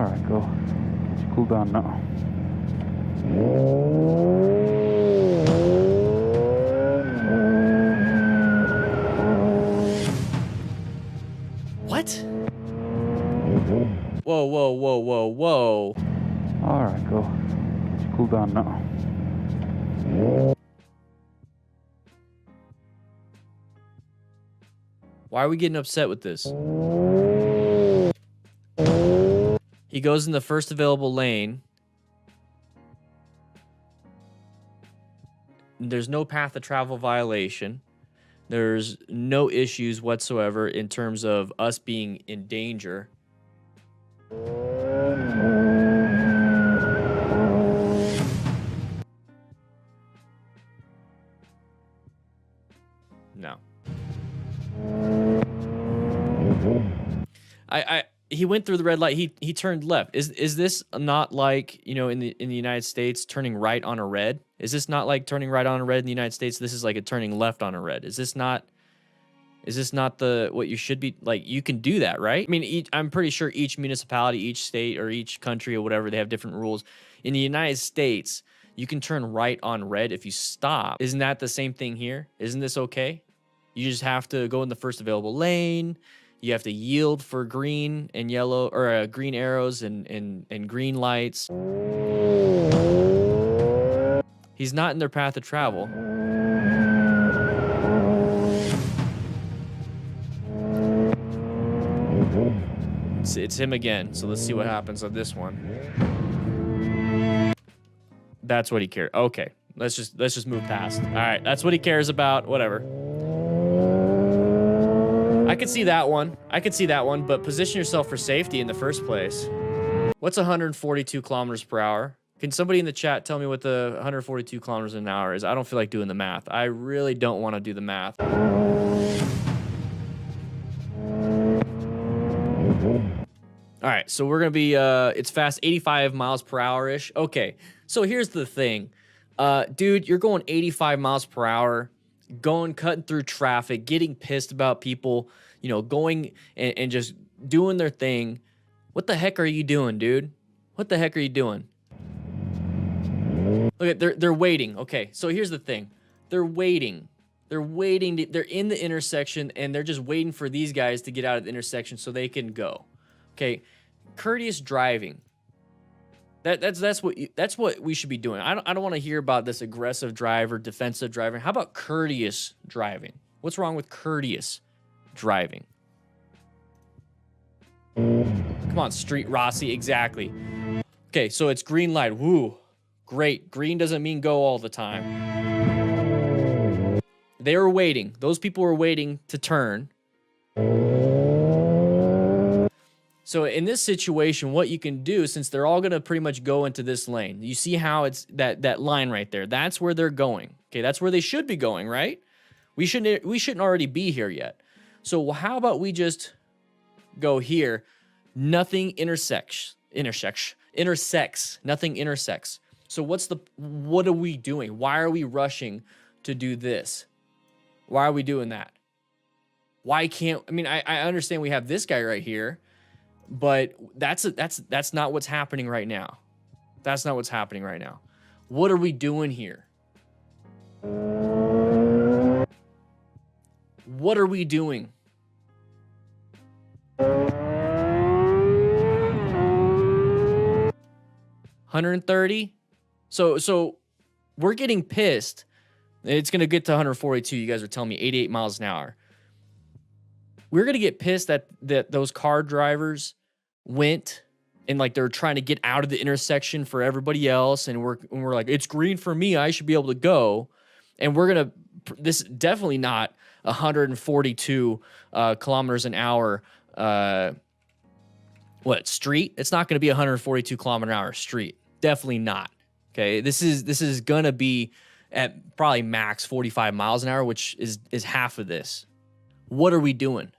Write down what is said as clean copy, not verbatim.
Alright, go. Get you cool down now. What? Whoa, whoa, whoa, whoa, whoa. Alright, go. Get you cool down now. Why are we getting upset with this? He goes in the first available lane. There's no path of travel violation. There's no issues whatsoever in terms of us being in danger. No. He went through the red light. He turned left. Is this not like, you know, in the United States turning right on a red? Is this not like turning right on a red in the United States? This is like a turning left on a red. Is this not the what you should be like? You can do that, right? I mean, I'm pretty sure each municipality, each state, or each country or whatever, they have different rules. In the United States, you can turn right on red if you stop. Isn't that the same thing here? Isn't this okay? You just have to go in the first available lane. You have to yield for green and yellow, or green arrows and green lights. He's not in their path of travel. It's him again. So let's see what happens on this one. That's what he cares. Okay, let's just move past. All right, that's what he cares about. Whatever. I could see that one. I could see that one, but position yourself for safety in the first place. What's 142 kilometers per hour? Can somebody in the chat tell me what the 142 kilometers an hour is? I don't feel like doing the math. I really don't want to do the math. All right, so we're going to be, it's fast, 85 miles per hour-ish. Okay, so here's the thing. Dude, you're going 85 miles per hour, cutting through traffic, getting pissed about people, you know, going and just doing their thing. What the heck are you doing, dude? What the heck are you doing? Look at, they're waiting. Okay, so here's the thing. They're waiting. They're waiting. They're in the intersection, and they're just waiting for these guys to get out of the intersection so they can go. Okay, courteous driving. That's what we should be doing. I don't want to hear about this aggressive driver, defensive driving. How about courteous driving? What's wrong with courteous driving? Come on, Street Rossi, exactly. Okay, so it's green light. Woo, great. Green doesn't mean go all the time. They were waiting. Those people were waiting to turn. So in this situation, what you can do, since they're all going to pretty much go into this lane, you see how it's that line right there. That's where they're going. Okay, that's where they should be going, right? We shouldn't already be here yet. So how about we just go here? Nothing intersects. Nothing intersects. So what are we doing? Why are we rushing to do this? Why are we doing that? Why can't, I mean, I understand we have this guy right here, but that's not what's happening right now. That's not what's happening right now. What are we doing here? What are we doing? $130? So we're getting pissed. It's gonna get to 142. You guys are telling me 88 miles an hour. We're gonna get pissed that those car drivers went and like they're trying to get out of the intersection for everybody else, and we're like, it's green for me, I should be able to go. And we're gonna, this is definitely not 142 kilometers an hour. Street? It's not gonna be 142 kilometer an hour street. Definitely not. Okay, this is gonna be at probably max 45 miles an hour, which is half of this. What are we doing?